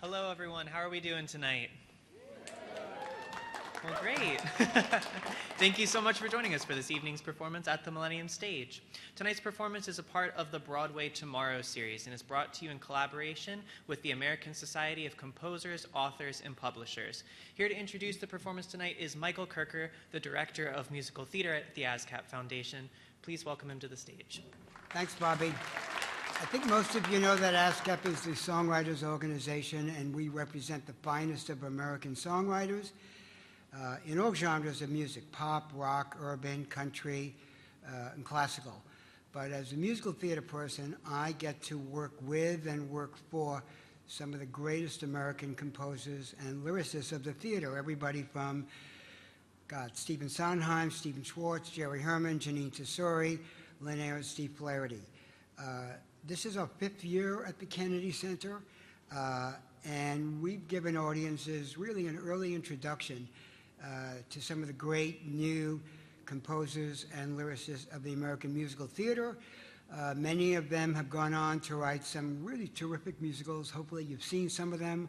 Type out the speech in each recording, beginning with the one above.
Hello, everyone. How are we doing tonight? Well, great. Thank you so much for joining us for this evening's performance at the Millennium stage. Tonight's performance is a part of the Broadway Tomorrow series and is brought to you in collaboration with the American Society of Composers, Authors, and Publishers. Here to introduce the performance tonight is Michael Kirker, the Director of Musical Theater at the ASCAP Foundation. Please welcome him to the stage. Thanks, Bobby. I think most of you know that ASCAP is the Songwriters organization, and we represent the finest of American songwriters in all genres of music: pop, rock, urban, country, and classical. But as a musical theater person, I get to work with and work for some of the greatest American composers and lyricists of the theater. Everybody from, Stephen Sondheim, Stephen Schwartz, Jerry Herman, Janine Tesori, Lynn Ayres, Steve Flaherty. This is our 5th year at the Kennedy Center, and we've given audiences really an early introduction to some of the great new composers and lyricists of the American musical theater. Many of them have gone on to write some really terrific musicals. Hopefully you've seen some of them,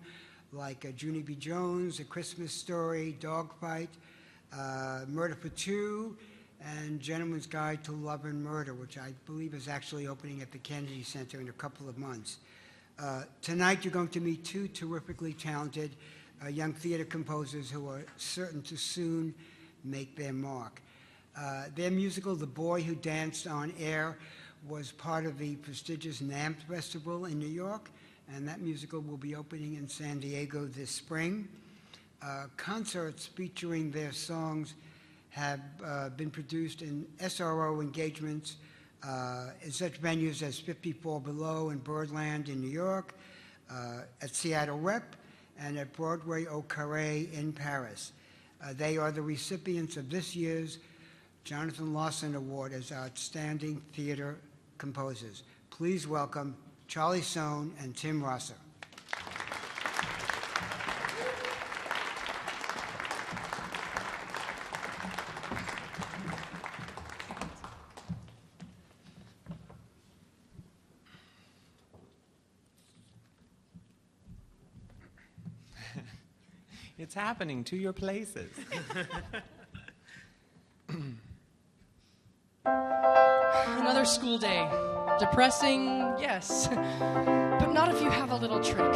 like Junie B. Jones, A Christmas Story, Dogfight, Murder for Two, and Gentleman's Guide to Love and Murder, which I believe is actually opening at the Kennedy Center in a couple of months. Tonight you're going to meet 2 terrifically talented young theater composers who are certain to soon make their mark. Their musical, The Boy Who Danced on Air, was part of the prestigious NAMT Festival in New York, and that musical will be opening in San Diego this spring. Concerts featuring their songs have been produced in SRO engagements in such venues as 54 Below and Birdland in New York, at Seattle Rep, and at Broadway au Carre in Paris. They are the recipients of this year's Jonathan Larson Award as Outstanding Theater Composers. Please welcome Charlie Sohne and Tim Rosser. It's happening to your places. Another school day. Depressing, yes, but not if you have a little trick.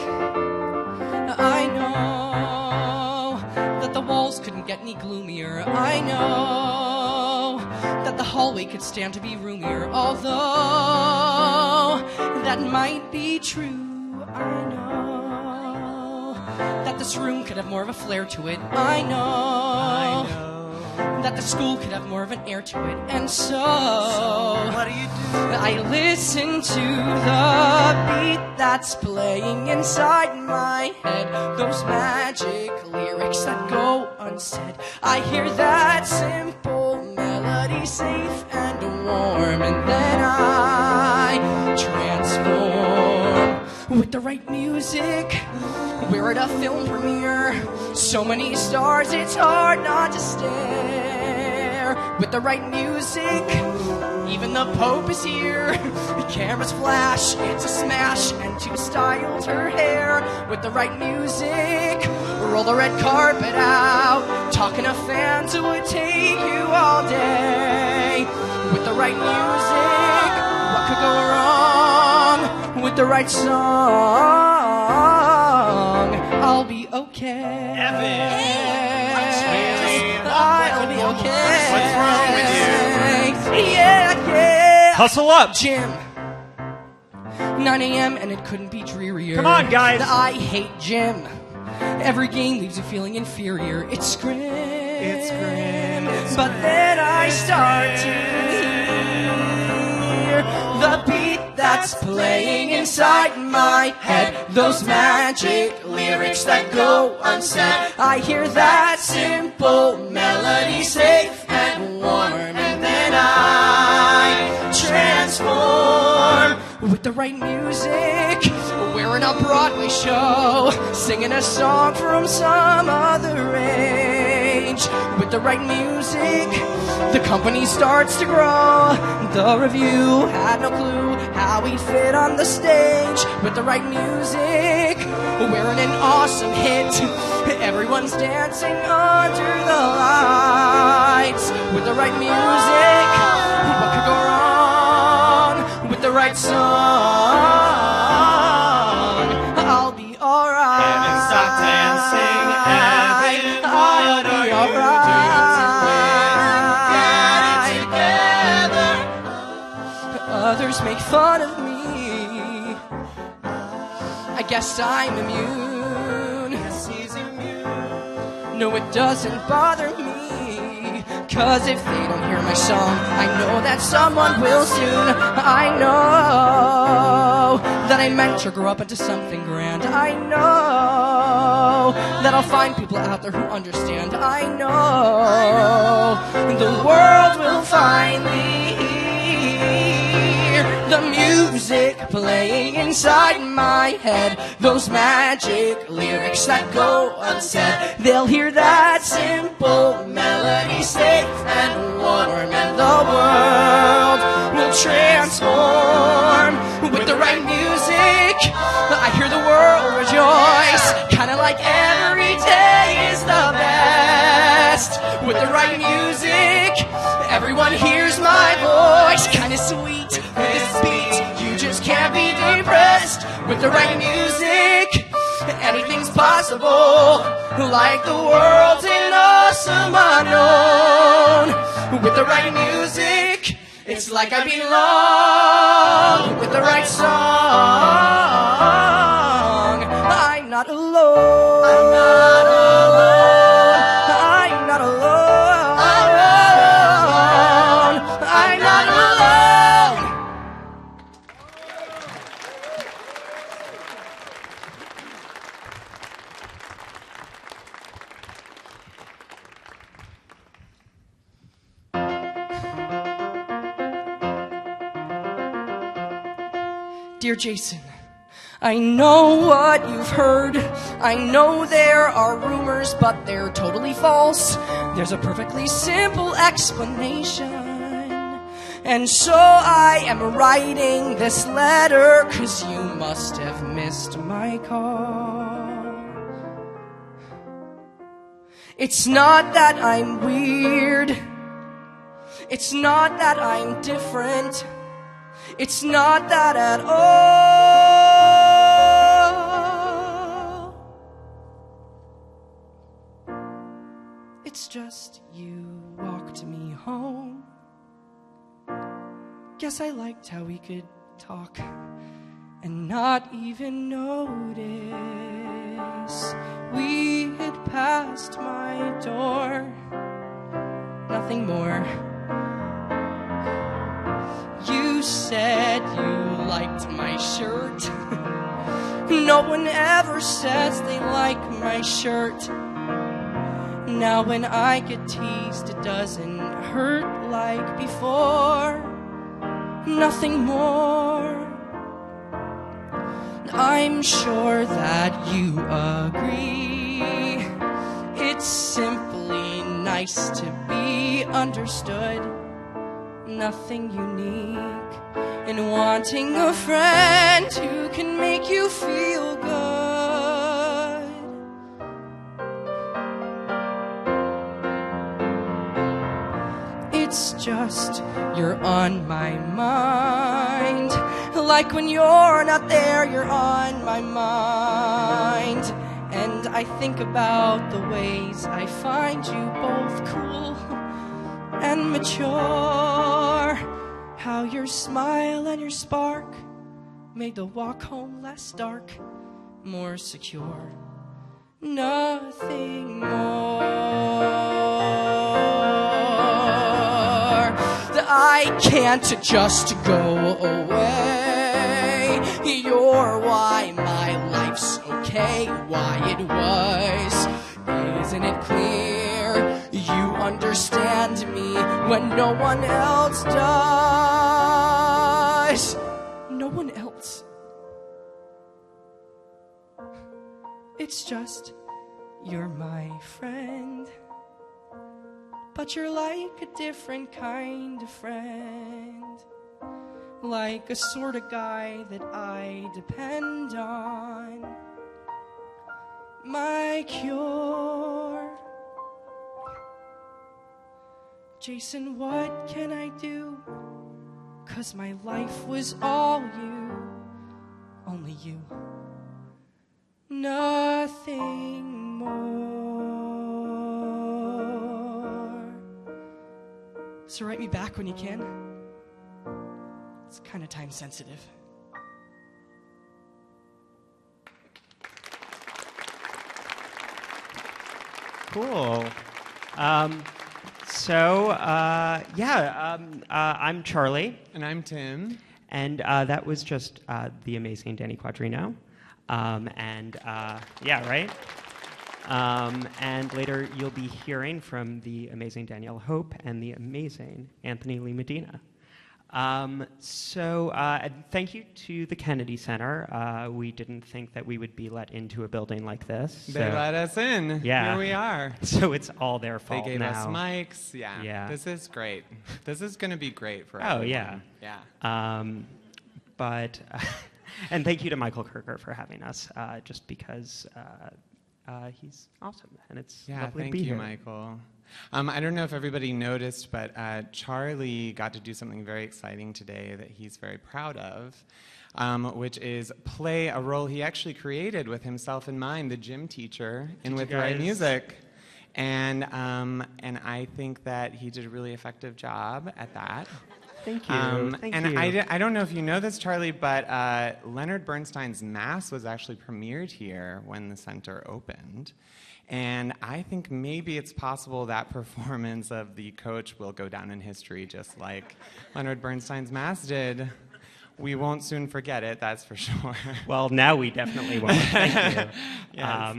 I know that the walls couldn't get any gloomier. I know that the hallway could stand to be roomier. Although that might be true, I know that this room could have more of a flair to it. I know that the school could have more of an air to it. And so what do you do? I listen to the beat that's playing inside my head, those magic lyrics that go unsaid. I hear that simple melody, safe and warm, and then I transform with the right music. We're at a film premiere, so many stars, it's hard not to stare. With the right music, even the Pope is here. The cameras flash, it's a smash, and too styled her hair. With the right music, roll the red carpet out. Talking to fans, it would take you all day. With the right music, what could go wrong? With the right song, I'll be okay. Evan! I'll be okay. What's wrong with you? Yeah. Hustle up! Jim. 9 a.m. and it couldn't be drearier. Come on, guys. I hate gym. Every game leaves you feeling inferior. It's grim. It's grim. But then I start to hear the beat that's playing inside my head, those magic lyrics that go unsaid. I hear that simple melody, safe and warm, and then I transform with the right music. We're in a Broadway show, singing a song from some other age. With the right music, the company starts to grow. The review had no clue how we'd fit on the stage with the right music. We're an awesome hit. Everyone's dancing under the lights with the right music. What could go wrong with the right song? I'll be alright. And stop dancing, I'll be alright. Others make fun of me. I guess I'm immune. Yes, he's immune. No, it doesn't bother me. 'Cause if they don't hear my song, I know that someone will soon. I know that I meant to grow up into something grand. I know that I'll find people out there who understand. I know the world will finally hear the music playing inside my head. Those magic lyrics that go unsaid. They'll hear that simple melody safe and warm, and the world will transform with the right music. I hear the world rejoice, kinda like every day is the best. With the right music, everyone hears my voice, kinda sweet with this beat. You just can't be depressed. With the right music, anything's possible. Like the world's an awesome unknown. With the right music, it's like I belong. With the right song, I'm not alone. I'm not alone. I'm not alone. I'm not alone. Dear Jason, I know what you've heard. I know there are rumors, but they're totally false. There's a perfectly simple explanation. And so I am writing this letter, 'cause you must have missed my call. It's not that I'm weird. It's not that I'm different. It's not that at all. It's just you walked me home. Guess I liked how we could talk and not even notice we had passed my door. Nothing more. You said you liked my shirt. No one ever says they like my shirt. Now when I get teased, it doesn't hurt like before. Nothing more. I'm sure that you agree. It's simply nice to be understood. Nothing unique in wanting a friend who can make you feel good. It's just you're on my mind. Like when you're not there, you're on my mind. And I think about the ways I find you both cool and mature. How your smile and your spark made the walk home less dark, more secure. Nothing more. I can't just go away. You're why my life's okay, why it was. Isn't it clear? You understand me when no one else does. No one else. It's just you're my friend, but you're like a different kind of friend. like a sort of guy that I depend on. My cure. Jason, what can I do? 'Cause my life was all you, only you, nothing more. So write me back when you can. It's kind of time sensitive. Cool. I'm Charlie. And I'm Tim. And that was just the amazing Danny Quadrino. And later you'll be hearing from the amazing Danielle Hope and the amazing Anthony Lee Medina. Thank you to the Kennedy Center. We didn't think that we would be let into a building like this. They let us in. Yeah. Here we are. So it's all their fault They gave now. us mics. Yeah. This is great. This is going to be great for everyone. Yeah. And thank you to Michael Kirker for having us, just because he's awesome, and it's lovely to be here. Thank you, Michael. I don't know if everybody noticed, but Charlie got to do something very exciting today that he's very proud of, which is play a role he actually created with himself in mind, the gym teacher in With Right Music. And I think that he did a really effective job at that. Thank you. Thank you. I don't know if you know this, Charlie, but Leonard Bernstein's Mass was actually premiered here when the center opened. And I think maybe it's possible that performance of the coach will go down in history just like Leonard Bernstein's Mass did. We won't soon forget it, that's for sure. Well, now we definitely won't. Thank you. Yes.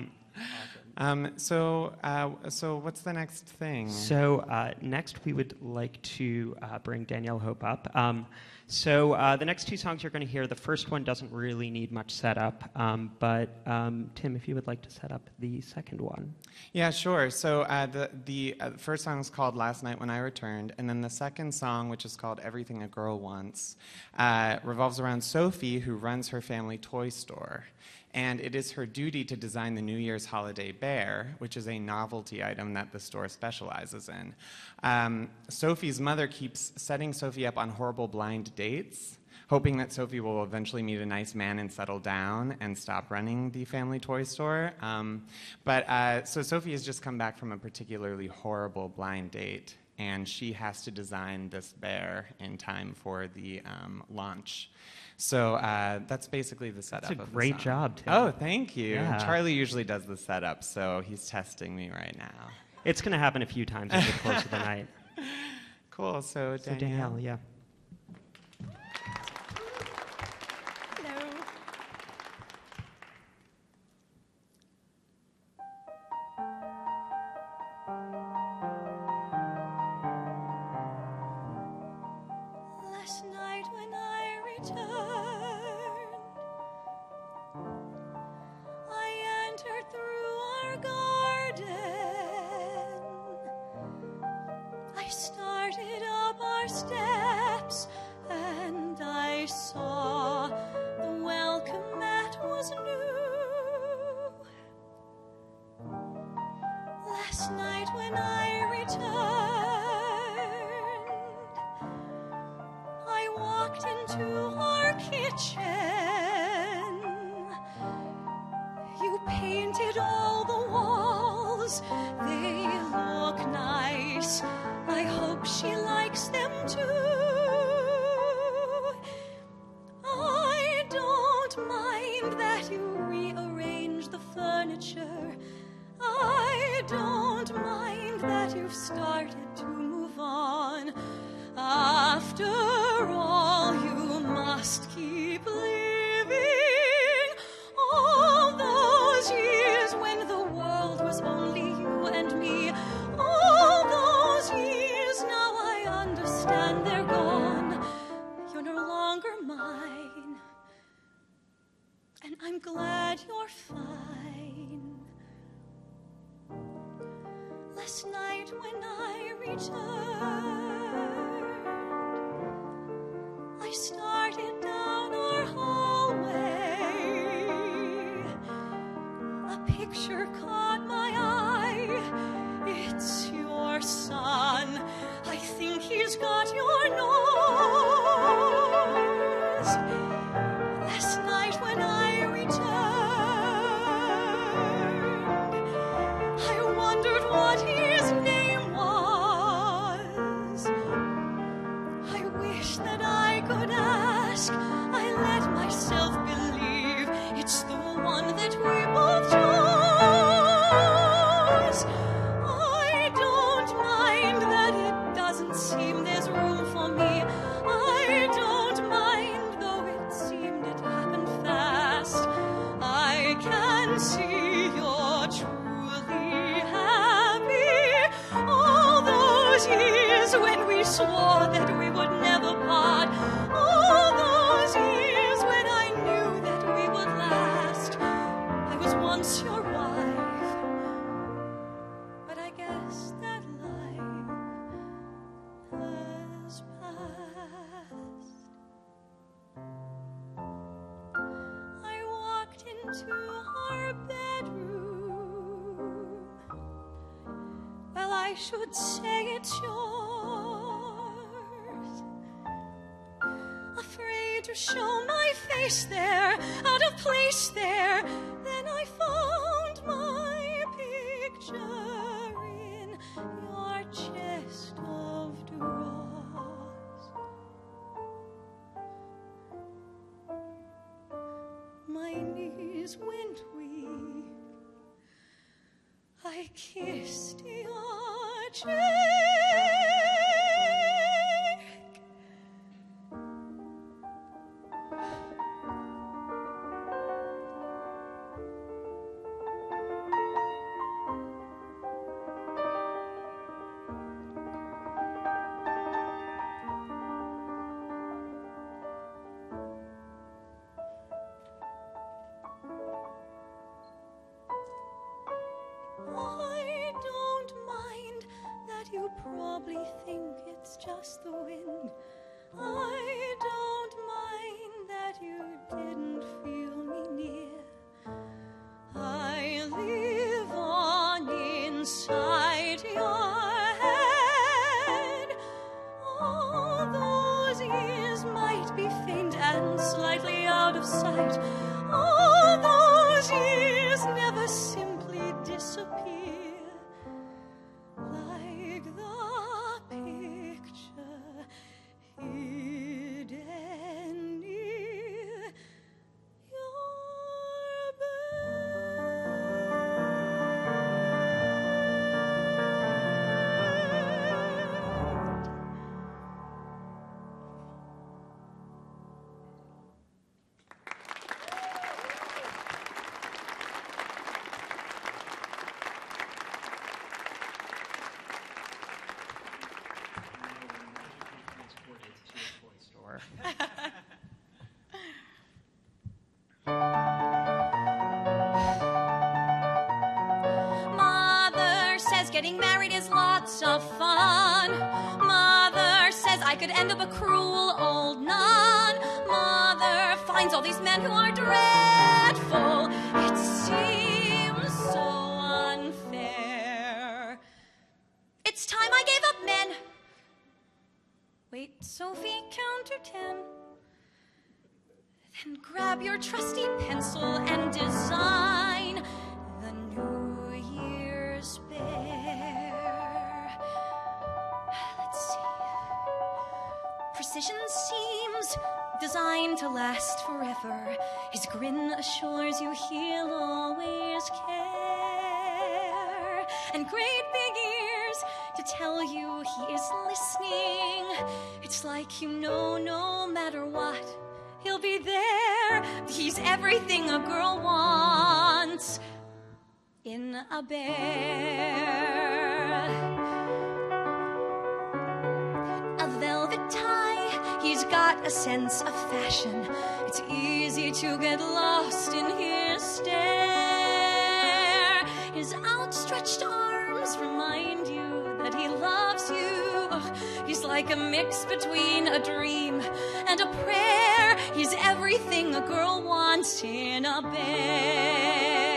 So what's the next thing? So next we would like to bring Danielle Hope up. The next two songs you're going to hear, the first one doesn't really need much setup, but Tim, if you would like to set up the second one. Yeah, sure. So the first song is called Last Night When I Returned, and then the second song, which is called Everything a Girl Wants, revolves around Sophie, who runs her family toy store. And it is her duty to design the New Year's holiday bear, which is a novelty item that the store specializes in. Sophie's mother keeps setting Sophie up on horrible blind dates, hoping that Sophie will eventually meet a nice man and settle down and stop running the family toy store. So Sophie has just come back from a particularly horrible blind date, and she has to design this bear in time for the launch. So that's basically the setup of the song. That's a great job, Tim. Oh, thank you. Yeah. Charlie usually does the setup, so he's testing me right now. It's going to happen a few times over the course of the night. Cool. So Danielle, yeah. Last night when I returned, I entered through our garden. I started up our steps and I saw the welcome mat was new. Last night when I returned, I walked into our kitchen. You painted all the walls. They look nice. I hope she likes them too. I don't mind that you rearrange the furniture. I don't mind that you've started to move on. After all, you must keep living. All those years when the world was only you and me. All those years, now I understand they're gone. You're no longer mine. And I'm glad you're fine. Last night when I returned, I started picture caught my eye. It's your son. I think he's got your nose. Last night when I returned, I wondered what his name was. I wish that I could ask. I let myself believe it's the one that we both chose. I don't mind that it doesn't seem there's room for me. I don't mind, though it seemed it happened fast. I can see you're truly happy. All those years when we swore that we would never part. All those years when I knew that we would last. I was once your wife, but I guess that life has passed. I walked into our bedroom. Well, I should say it's yours. Afraid to show my face there, out of place there. Then I found my picture in your chest of drawers. My knees went weak. I kissed your cheek. I don't mind that you probably think it's just the wind. I don't mind that you didn't feel me near. I live on inside your head. All those years might be faint and slightly out of sight. All those years never simply disappear, like the picture hidden near your bed. Mother says getting married is lots of fun. Mother says I could end up a cruel old nun. Mother finds all these men who are dreadful. It seems so unfair. It's time I gave up men. Wait, Sophie, count to 10. Then grab your trusty pencil and design the New Year's bear. Let's see. Precision seems designed to last forever. His grin assures you he'll always care. And great big ears to tell you he is listening. It's like you know no matter what, he'll be there. He's everything a girl wants in a bear. A velvet tie, he's got a sense of fashion. It's easy to get lost in his stare. His outstretched arms remind you that he loves you. He's like a mix between a dream and a prayer. He's everything a girl wants in a bear.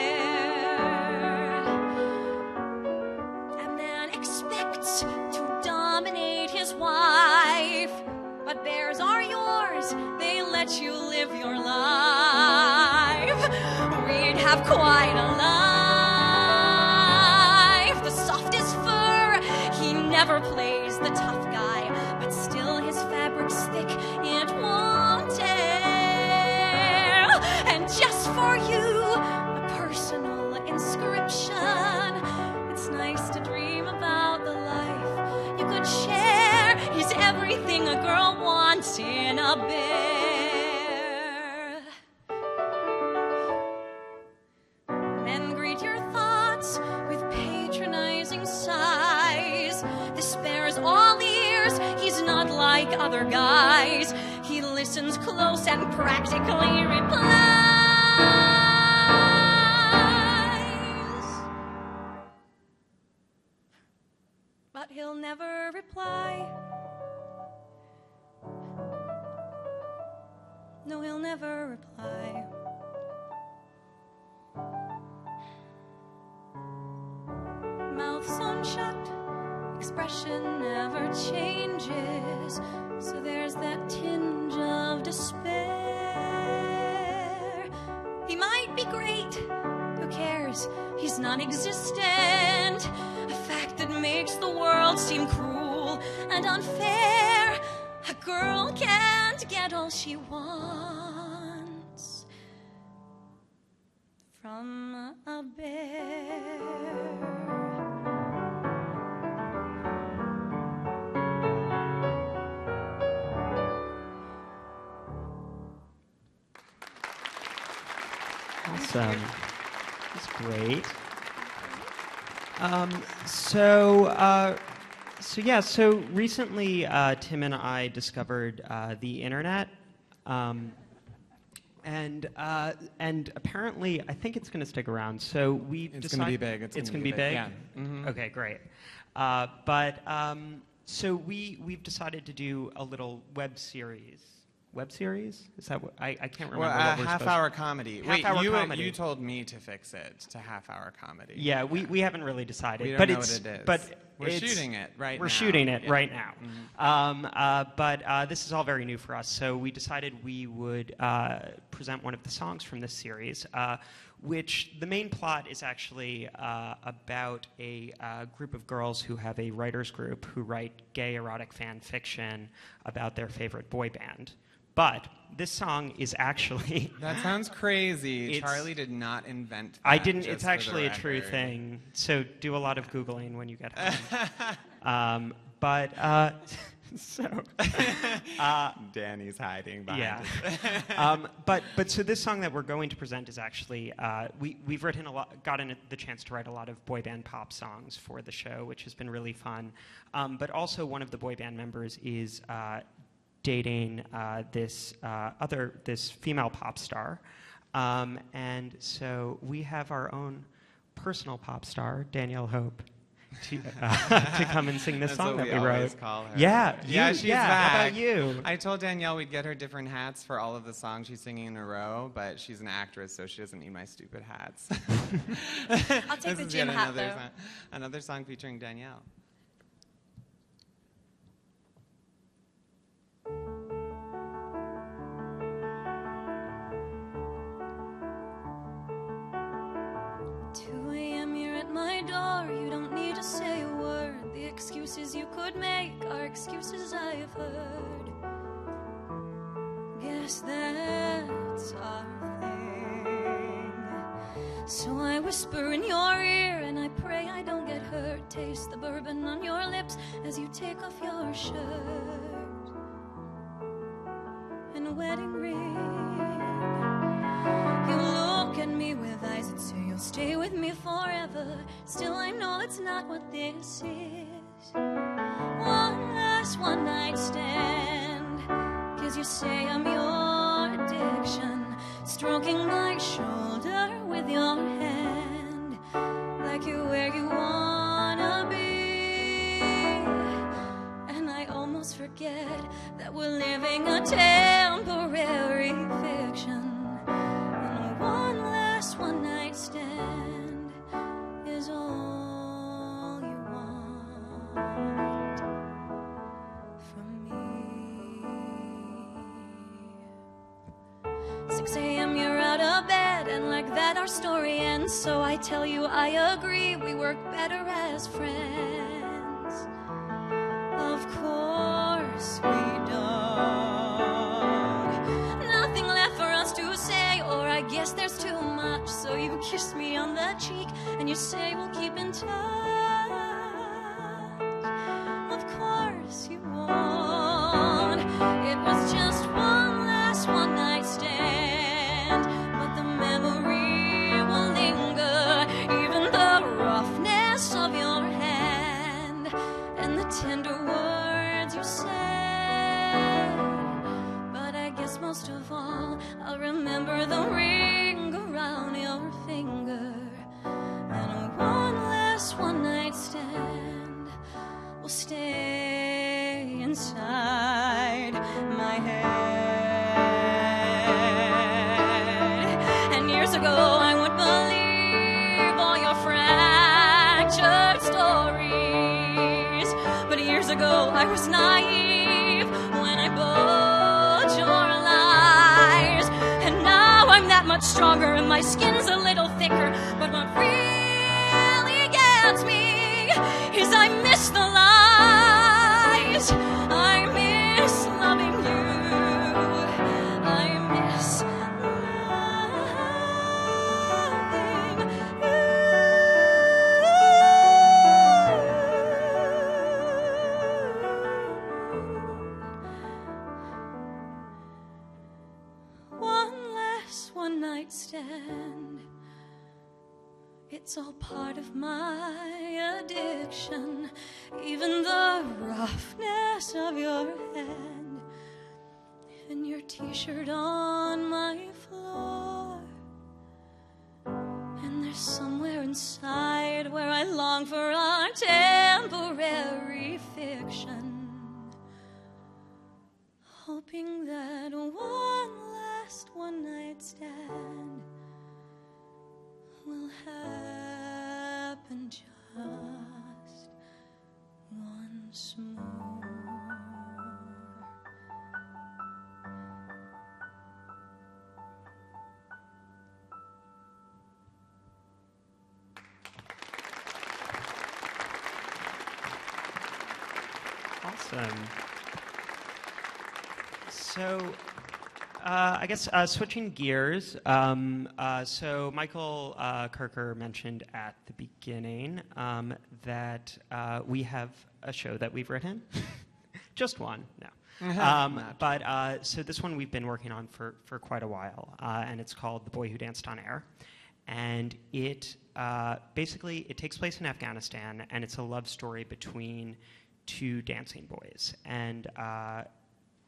have quite a life. The softest fur, he never plays the tough guy, but still his fabric's thick, it won't tear. And just for you, a personal inscription. It's nice to dream about the life you could share. He's everything a girl wants in a bear. Men greet your thoughts with patronizing sighs. This bear's all ears, he's not like other guys. He listens close and practically replies. But he'll never reply. No, he'll never reply. Mouth sewn shut, expression never changes, so there's that tinge of despair. He might be great, who cares? He's non-existent, a fact that makes the world seem cruel and unfair. A girl can't get all she wants from a bear. Awesome. That's great. So recently, Tim and I discovered the internet, and apparently, I think it's going to stick around. So we It's going to be big. It's going to be big. Yeah. Mm-hmm. Okay, great. So we've decided to do a little web series. Web series? Is that what I can't remember? Well, what we're half-hour comedy. Half-hour comedy. You told me to fix it to half-hour comedy. Yeah, we haven't really decided. We don't but know it's, what it is. But we're shooting it right now. We're shooting it right now. Mm-hmm. But this is all very new for us, so we decided we would present one of the songs from this series, which the main plot is actually about a group of girls who have a writers group who write gay erotic fan fiction about their favorite boy band. But this song is actually... That sounds crazy. Charlie did not invent that. I didn't. Just It's for the actually a true record. thing. So do a lot of Googling when you get home. Danny's hiding behind Yeah. it. But so this song that we're going to present is actually we've written gotten the chance to write a lot of boy band pop songs for the show, which has been really fun. But also one of the boy band members is dating this female pop star, and so we have our own personal pop star, Danielle Hope, to come and sing this That's song what that we we always wrote. call her. Yeah, she's How back. about you? I told Danielle we'd get her different hats for all of the songs she's singing in a row, but she's an actress, so she doesn't need my stupid hats. I'll take the This is gym yet hat, another though. another song featuring Danielle. My door, you don't need to say a word. The excuses you could make are excuses I've heard. Guess that's our thing. So I whisper in your ear and I pray I don't get hurt. Taste the bourbon on your lips as you take off your shirt. And a wedding ring. You look at me with eyes that say you'll stay with me forever. Still I know it's not what this is. One last one night stand. 'Cause you say I'm your addiction. Stroking my shoulder with your hand. Like you're where you wanna be. And I almost forget that we're living a temporary fiction. One last one night stand is all you want from me. 6 a.m. you're out of bed and like that our our story ends, so I tell you I agree, we work better as friends. Of course we don't. Nothing left for us to say, or I guess there's too much. So you kiss me on the cheek and you say we'll keep in touch. Of course you won't. It was just one night stand, but the memory will linger, even the roughness of your hand and the tender words you said. But I guess most of all, I'll remember the ring around your finger, and one night stand will stay inside my head. And years ago I would believe all your fractured stories, but years ago I was naive when I bought your lies. And now I'm that much stronger and my skin's a little thicker, but what really gets me is I miss the lies. I miss loving you. I miss loving you. One night stand. It's all part of my addiction, even the roughness of your hand and your t-shirt on my floor. And there's somewhere inside where I long for our temporary fiction, hoping that one night stand will happen just once more. Awesome. So, I guess switching gears. So Michael Kirker mentioned at the beginning that we have a show that we've written. Just one, no. So this one we've been working on for quite a while, and it's called The Boy Who Danced on Air. And it basically, it takes place in Afghanistan, and it's a love story between two dancing boys. And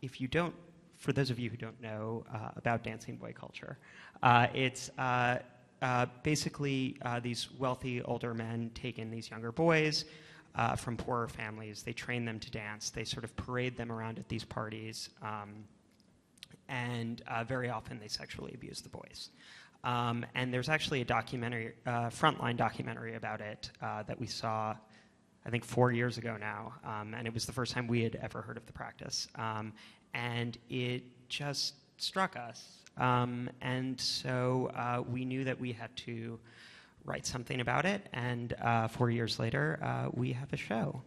if you don't, for those of you who don't know about dancing boy culture, it's basically these wealthy older men take in these younger boys from poorer families. They train them to dance. They sort of parade them around at these parties, and very often they sexually abuse the boys. And there's actually a documentary, Frontline documentary about it that we saw, I think 4 years ago now, and it was the first time we had ever heard of the practice. And it just struck us. And so we knew that we had to write something about it, and 4 years later, we have a show.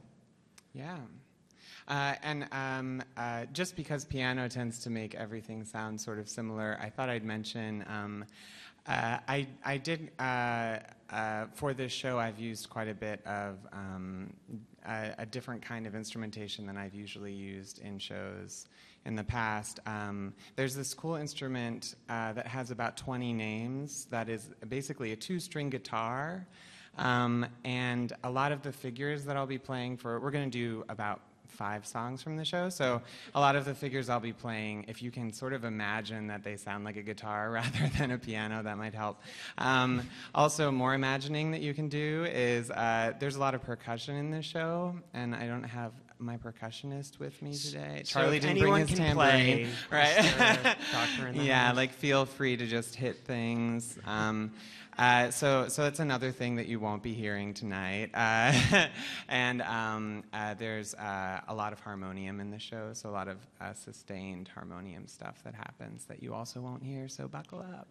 Yeah. Just because piano tends to make everything sound sort of similar, I thought I'd mention, I did, for this show, I've used quite a bit of a different kind of instrumentation than I've usually used in shows in the past. There's this cool instrument that has about 20 names that is basically a 2-string guitar, and a lot of the figures that I'll be playing for, we're going to do about 5 songs from the show, so a lot of the figures I'll be playing, if you can sort of imagine that they sound like a guitar rather than a piano, that might help. Also, more imagining that you can do is there's a lot of percussion in this show, and I don't have my percussionist with me today. So Charlie if didn't bring anyone his can tambourine, play, right? is there a doctor in the Yeah, house? like feel free to just hit things. So it's another thing that you won't be hearing tonight. And there's a lot of harmonium in the show, so a lot of sustained harmonium stuff that happens that you also won't hear, so buckle up.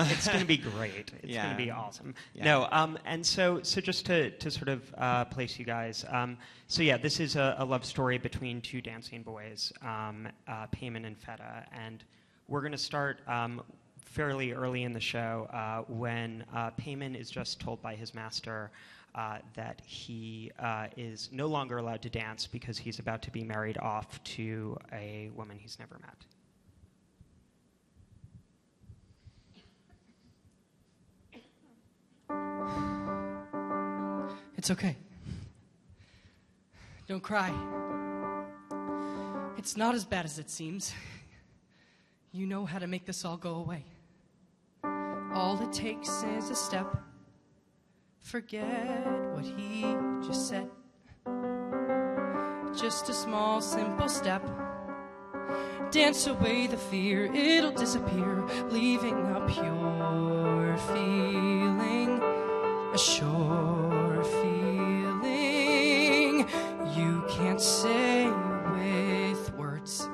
It's going to be great. It's going to be awesome. Yeah. No, and so just to sort of place you guys, so yeah, this is a love story between two dancing boys, Payman and Feta, and we're going to start fairly early in the show when Payman is just told by his master that he is no longer allowed to dance because he's about to be married off to a woman he's never met. It's okay. Don't cry. It's not as bad as it seems. You know how to make this all go away. All it takes is a step. Forget what he just said. Just a small, simple step. Dance away the fear, it'll disappear, leaving a pure feeling, a sure feeling you can't say with words.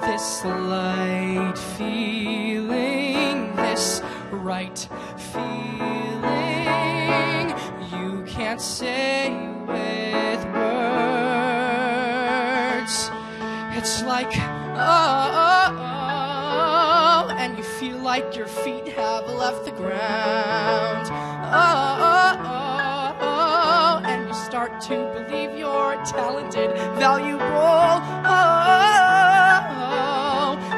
This light feeling, this right feeling, you can't say with words. It's like, oh, and you feel like your feet have left the ground. Oh, and you start to believe you're talented, valuable.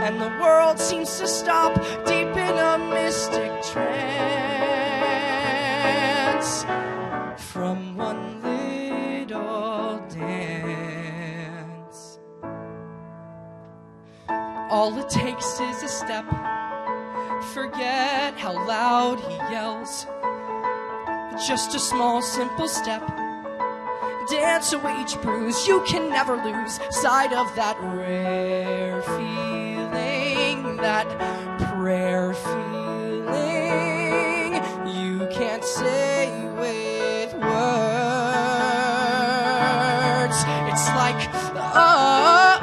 And the world seems to stop deep in a mystic trance from one little dance. All it takes is a step. Forget how loud he yells. Just a small, simple step. Dance away each bruise. You can never lose sight of that rare feeling, that prayer feeling you can't say with words. It's like, oh,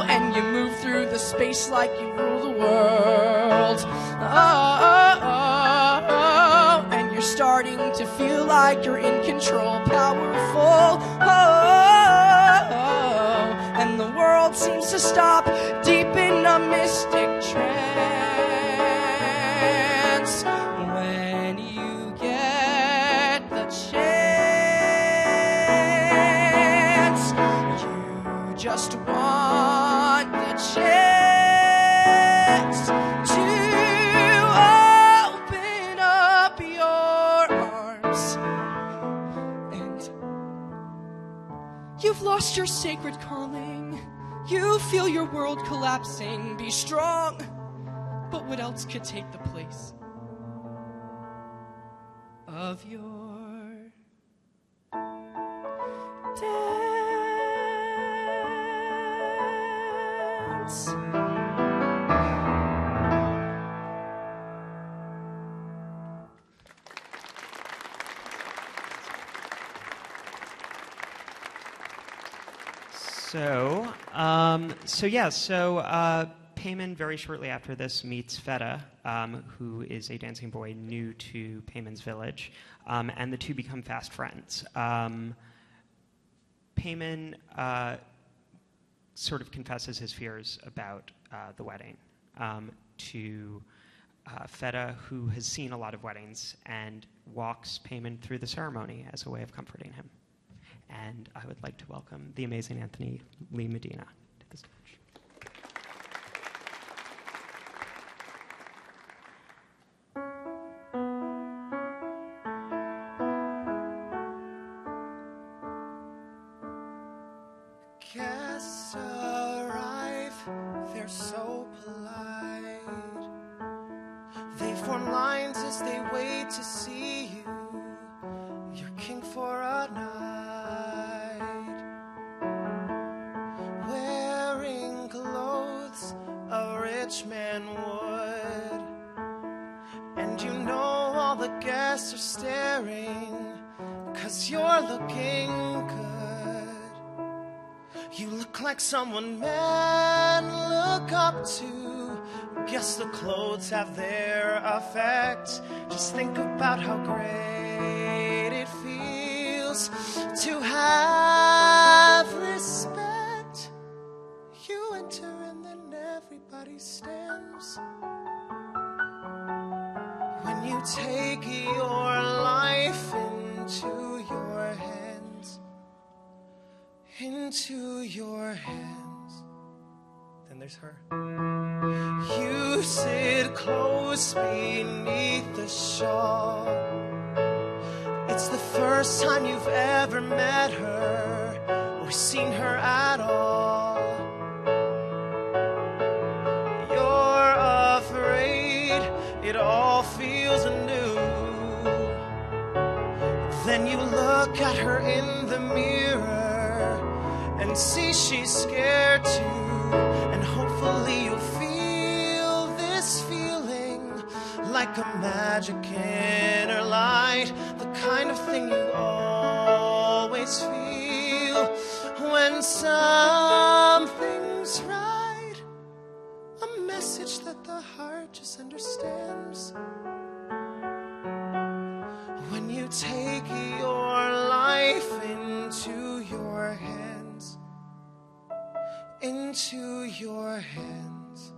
and you move through the space like you rule the world. And you're starting to feel like you're in control, powerful. And the world seems to stop deep in a mystic trance when you get the chance. You just want the chance to open up your arms. And you've lost your sacred calling. You feel your world collapsing. Be strong. But what else could take the place of your dance? So Payman very shortly after this meets Feta, who is a dancing boy new to Payman's village, and the two become fast friends. Payman sort of confesses his fears about the wedding to Feta, who has seen a lot of weddings, and walks Payman through the ceremony as a way of comforting him. And I would like to welcome the amazing Anthony Lee Medina to the stage. as they wait to see you, your king for a night, wearing clothes a rich man would, and you know all the guests are staring 'cause you're looking good. You look like someone men look up to. Guess the clothes have their effect. Just think about how great it feels to have respect. You enter and then everybody stands. When you take your life into your hands, into your hands. Then there's her. You sit close beneath the shawl. It's the first time you've ever met her or seen her at all. You're afraid it all feels anew. Then you look at her in the mirror and see she's scared too, and hopefully you'll feel this feeling like a magic inner light, the kind of thing you always feel when something's right, a message that the heart just understands. When you take your life into your hands, into your hands.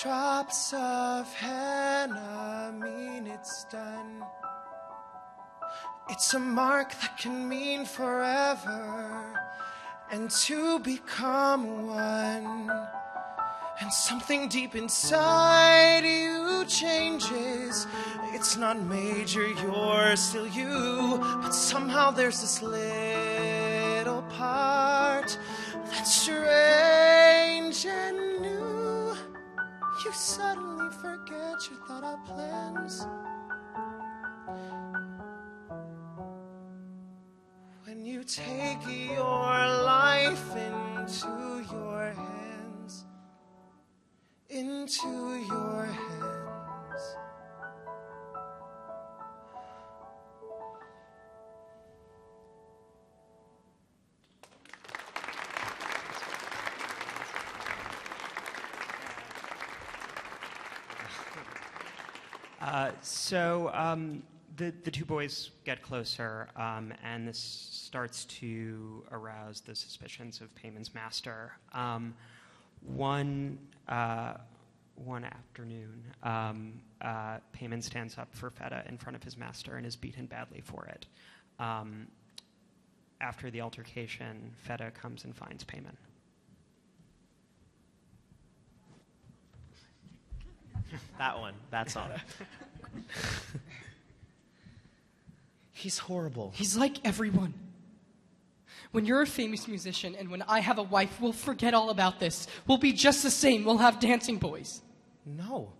Drops of henna mean it's done. It's a mark that can mean forever, and to become one. And something deep inside you changes. It's not major, you're still you, but somehow there's this little part that's strange and new. You suddenly forget your thought-out plans. When you take your life into your hands, into your hands. The two boys get closer, and this starts to arouse the suspicions of Payman's master. One afternoon, Payman stands up for Feta in front of his master and is beaten badly for it. After the altercation, Feta comes and finds Payman. That one, that song. He's horrible. He's like everyone. When you're a famous musician and when I have a wife, we'll forget all about this. We'll be just the same. We'll have dancing boys. No,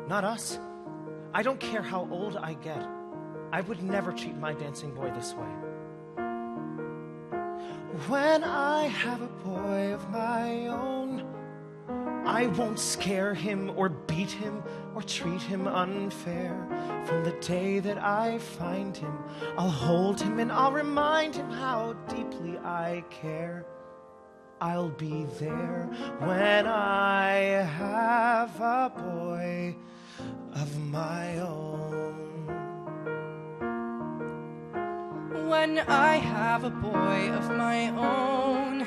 not us. I don't care how old I get. I would never treat my dancing boy this way. When I have a boy of my own, I won't scare him or beat him or treat him unfair. From the day that I find him, I'll hold him and I'll remind him how deeply I care. I'll be there when I have a boy of my own. When I have a boy of my own,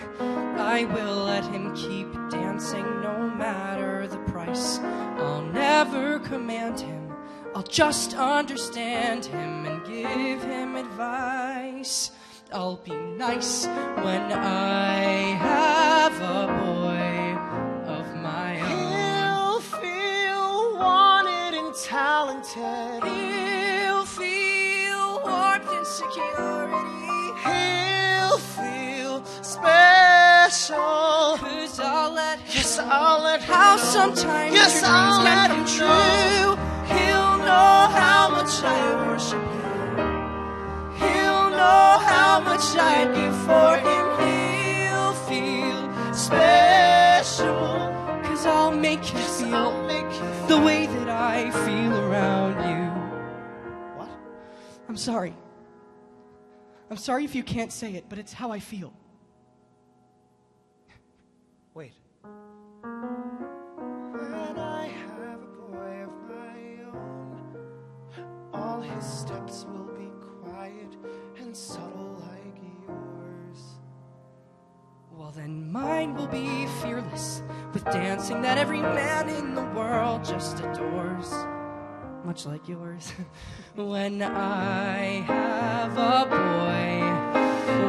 I will let him keep dancing no matter the price. I'll never command him. I'll just understand him and give him advice. I'll be nice when I have a boy of my own. He'll feel wanted and talented. He'll feel warmth and security. He'll feel special. 'Cause Yes, I'll let him how know. sometimes Yes, your dreams I'll can let come him true. He'll know how much I worship him. He'll know how much I'd give for him. He'll feel special, 'cause I'll make you feel the way that I feel around you. What? I'm sorry. I'm sorry if you can't say it, but it's how I feel. Wait. When I have a boy of my own, all his steps will be quiet and subtle like yours. Well, then mine will be fearless, with dancing that every man in the world just adores, much like yours. When I have a boy,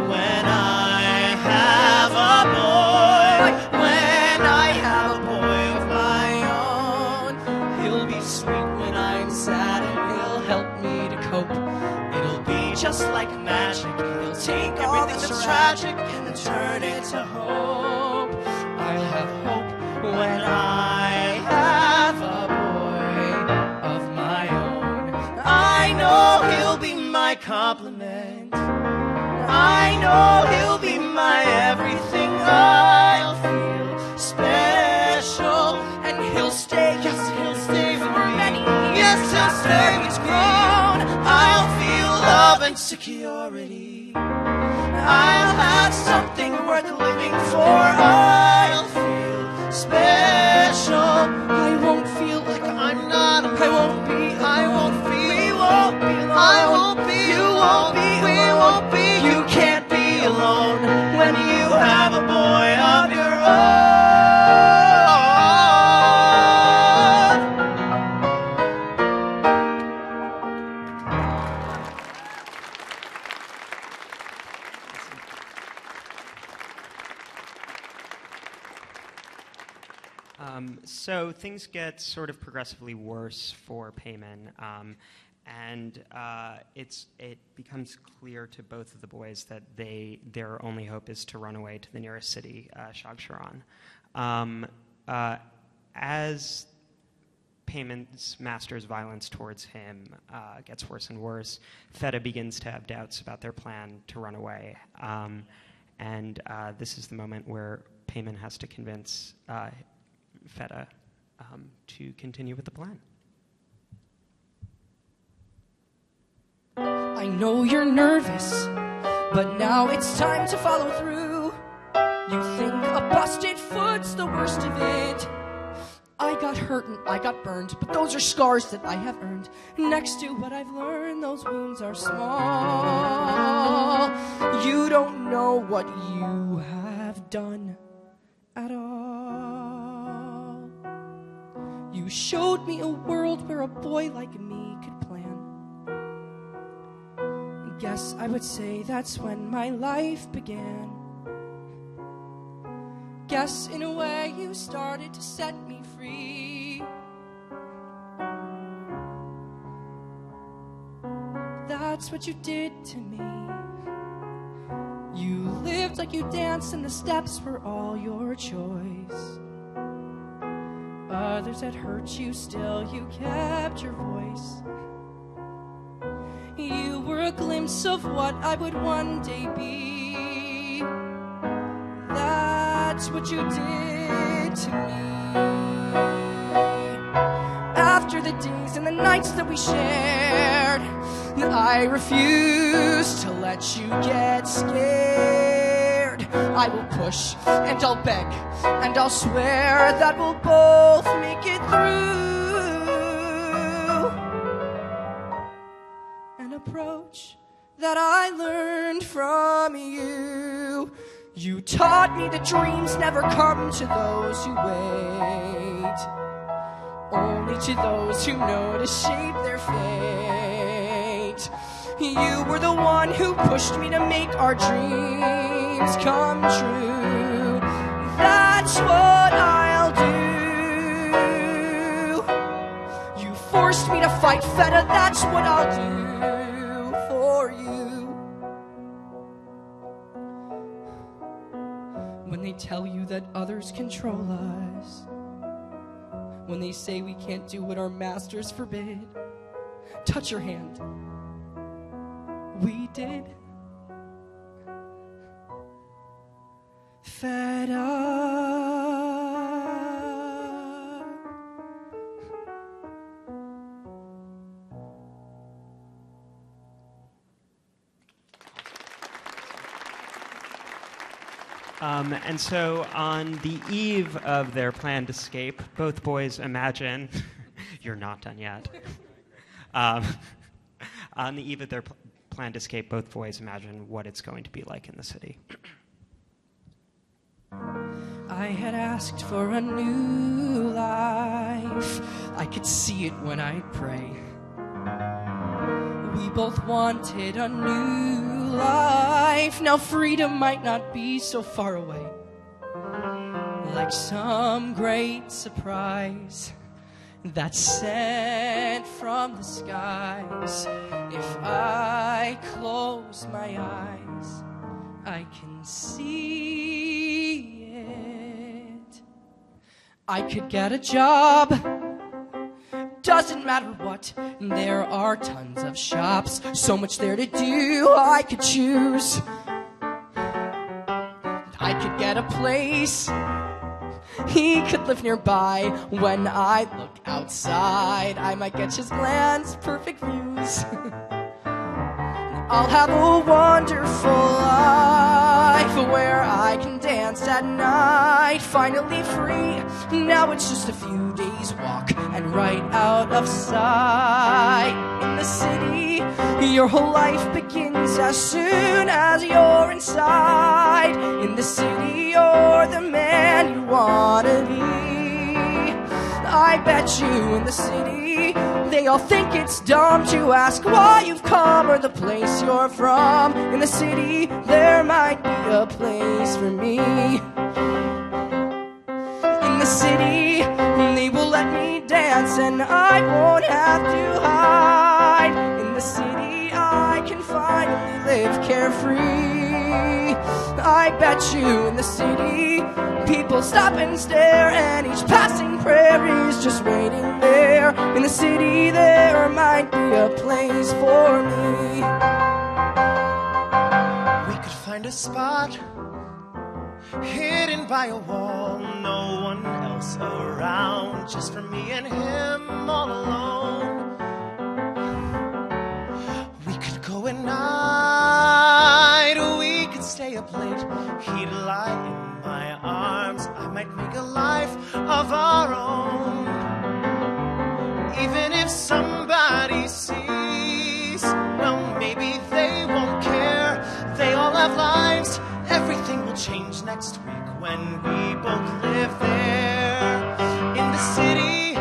When I have a boy, when I have a boy of my own, he'll be sweet when I'm sad and he'll help me to cope. it'll be just like magic. He'll take all Everything that's that's tragic tragic and turn it to hope. I'll have hope when I have a boy of my own. I know he'll be my compliment. I know he'll be my everything. I'll feel special, and he'll stay. Yes, he'll stay for many years. Yes, he'll stay After he's with me. grown, I'll feel love and security. I'll have something worth living for. I'll feel special. I won't feel like I'm not alone. I won't be. I won't feel. We won't be alone. I won't be. You won't be. We won't be. You can't be alone when you have a boy of your own. So things get sort of progressively worse for Payman, and it becomes clear to both of the boys that their only hope is to run away to the nearest city, Shagcharan. As Payman's master's violence towards him gets worse and worse, Feta begins to have doubts about their plan to run away, and this is the moment where Payman has to convince Feta to continue with the plan. I know you're nervous, but now it's time to follow through. You think a busted foot's the worst of it. I got hurt and I got burned, but those are scars that I have earned. Next to what I've learned, those wounds are small. You don't know what you have done at all. You showed me a world where a boy like me could plan. Guess I would say that's when my life began. Guess in a way you started to set me free. That's what you did to me. You lived like you danced and the steps were all your choice. Others had hurt you, still you kept your voice. You were a glimpse of what I would one day be. That's what you did to me. After the days and the nights that we shared, I refuse to let you get scared. I will push and I'll beg and I'll swear that we'll both make it through. An approach that I learned from you. You taught me that dreams never come to those who wait, only to those who know to shape their fate. You were the one who pushed me to make our dreams come true. That's what I'll do. You forced me to fight Feta, that's what I'll do for you. When they tell you that others control us, when they say we can't do what our masters forbid. Touch your hand. We did. Fed up. And so on the eve of their planned escape, both boys imagine, you're not done yet. On the eve of their planned escape, both boys imagine what it's going to be like in the city. I had asked for a new life. I could see it when I pray. We both wanted a new life. Now freedom might not be so far away, like some great surprise that's sent from the skies. If I close my eyes, I can see it. I could get a job, doesn't matter what. There are tons of shops, so much there to do. I could choose. I could get a place. He could live nearby. When I look outside, I might catch his glance, perfect views. I'll have a wonderful life where I can dance at night. Finally free, now it's just a few days walk and right out of sight. In the city, your whole life begins as soon as you're inside. In the city, you're the man you wanna be. I bet you in the city, they all think it's dumb to ask why you've come or the place you're from. In the city, there might be a place for me. In the city, they will let me dance and I won't have to hide. In the city, I can finally live carefree. I bet you in the city, people stop and stare, and each passing prairie's just waiting there. In the city, there might be a place for me. We could find a spot hidden by a wall, no one else around, just for me and him all alone. We could go at night, we could stay up late. He'd lie in my arms, I might make a life of our own. Even if somebody sees, well, maybe they won't care. They all have lives, everything will change next week when we both live there. In the city,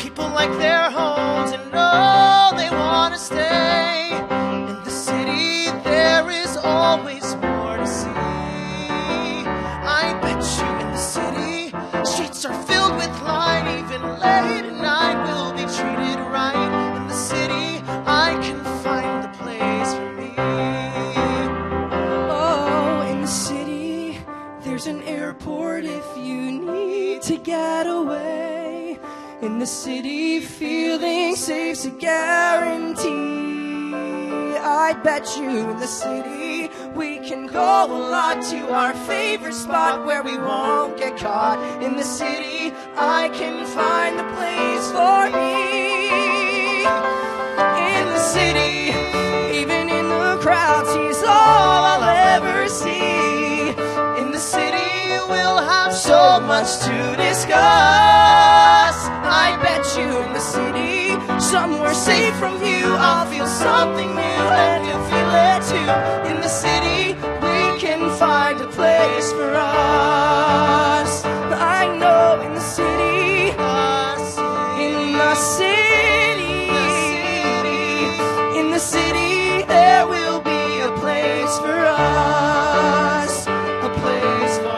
people like their homes and know they want to stay. In the city, there is always more to see. I bet you in the city, streets are filled with light. Even late at night we'll be treated right. In the city, I can find the place for me. Oh, in the city, there's an airport if you need to get away. In the city, feeling safe's a guarantee. I bet you in the city, we can go a lot to our favorite spot where we won't get caught. In the city, I can find the place for me. In the city, even in the crowds, he's all I'll ever see. In the city, we'll have so much to discuss. I bet you in the city, somewhere safe from you, I'll feel something new and you'll feel it too. In the city, we can find a place for us. I know in the city, in the city, in the city, there will be a place for us, a place for us.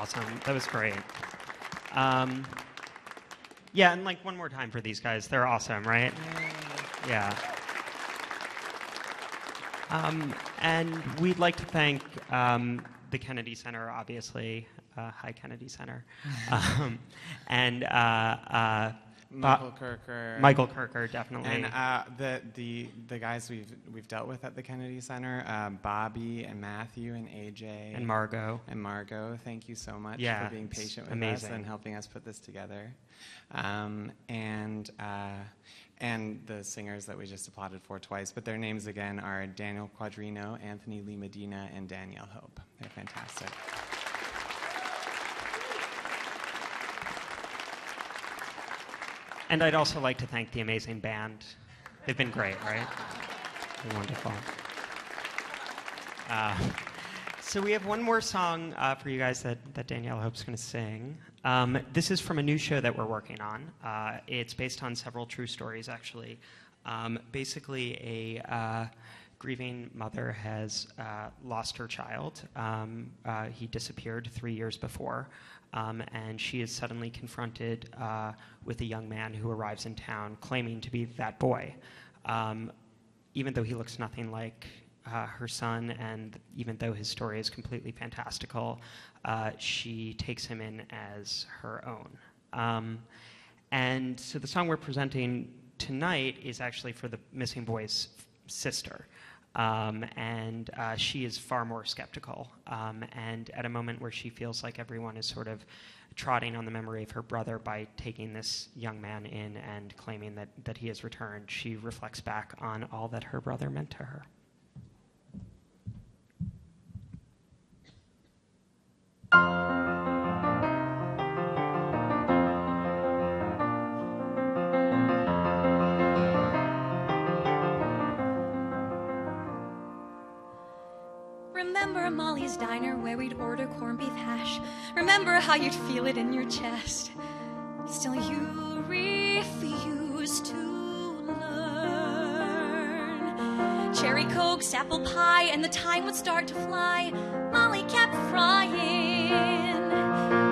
Awesome. That was great. Yeah, and like one more time for these guys. They're awesome, right? Yeah. And we'd like to thank the Kennedy Center, obviously. Hi, Kennedy Center. And Michael Kirker. Michael Kirker, definitely. And the guys we've dealt with at the Kennedy Center, Bobby and Matthew and AJ. And Margot. And Margot, thank you so much Yeah, for being patient with amazing. us and helping us put this together. And the singers that we just applauded for twice, but their names again are Daniel Quadrino, Anthony Lee Medina, and Danielle Hope. They're fantastic. And I'd also like to thank the amazing band. They've been great, right? They're wonderful. So we have one more song for you guys that Danielle Hope's going to sing. This is from a new show that we're working on. It's based on several true stories, actually. Basically, a grieving mother has lost her child. He disappeared 3 years before. And she is suddenly confronted with a young man who arrives in town claiming to be that boy. Even though he looks nothing like her son, and even though his story is completely fantastical, she takes him in as her own. And so the song we're presenting tonight is actually for the missing boy's sister. And she is far more skeptical. And at a moment where she feels like everyone is sort of trotting on the memory of her brother by taking this young man in and claiming that he has returned, she reflects back on all that her brother meant to her. Remember Molly's Diner where we'd order corned beef hash? Remember how you'd feel it in your chest? Still you refuse to learn. Cherry Cokes, apple pie, and the time would start to fly. Molly kept frying.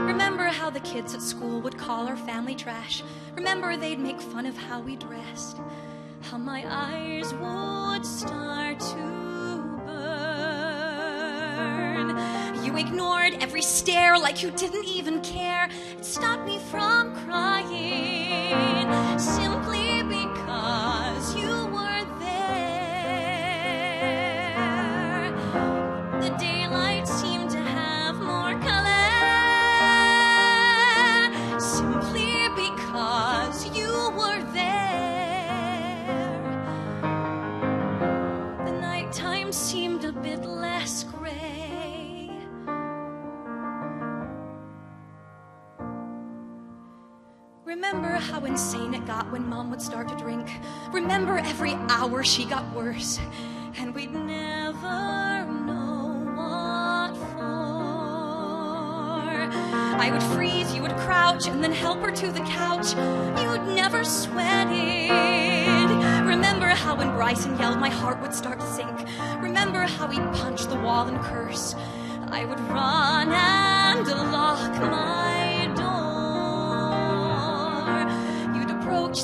Remember how the kids at school would call our family trash? Remember they'd make fun of how we dressed? How my eyes would start to you ignored every stare like you didn't even care. It stopped me from crying simply because you were there. The daylight seemed to have more color simply because you were there. The nighttime seemed a bit less gray. Remember how insane it got when Mom would start to drink. Remember every hour she got worse, and we'd never know what for. I would freeze, you would crouch, and then help her to the couch. You'd never sweated. Remember how when Bryson yelled my heart would start to sink. Remember how we'd punch the wall and curse. I would run and lock my door.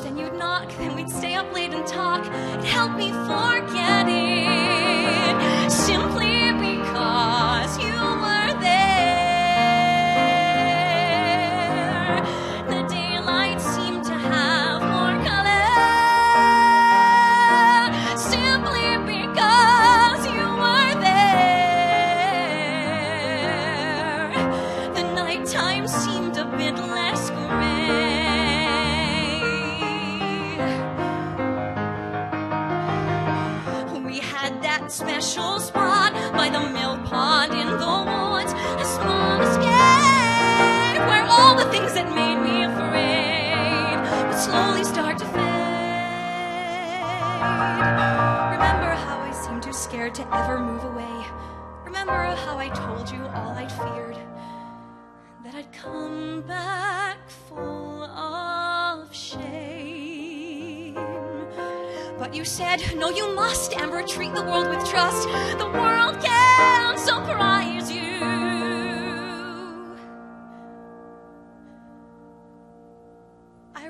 Then you'd knock, then we'd stay up late and talk. It helped me forget it simply because you were there. The daylight seemed to have more color simply because you were there. The nighttime seemed a bit less gray. Special spot by the milk pond in the woods, a small escape where all the things that made me afraid would slowly start to fade. Remember how I seemed too scared to ever move away. Remember how I told you all I'd feared, that I'd come back full of shame. But you said, no, you must, Amber, treat the world with trust. The world can surprise you. I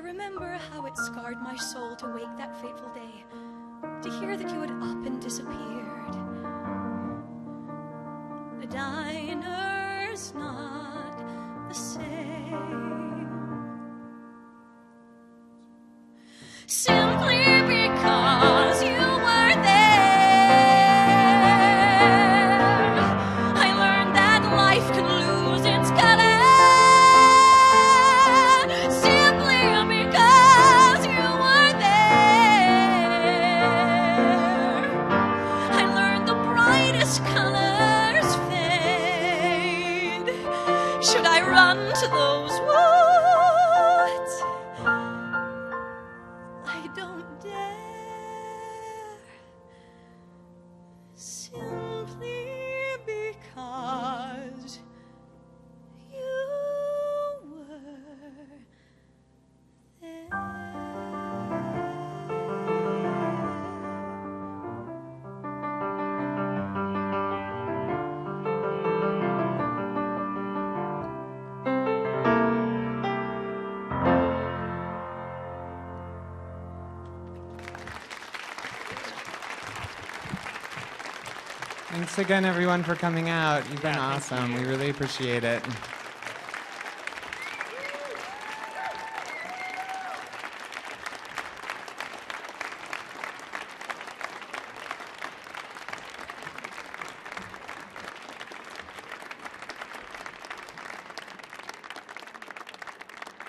my soul to wake that fateful day, to hear that you had up and disappeared. The diner's not the same. Simply because you were there, I learned that life can lose its color. Simply because you were there, I learned the brightest colors fade. Should I run to those woods? I don't dare, simply because you were there. Thanks again, everyone, for coming out. You've been awesome. We really appreciate it.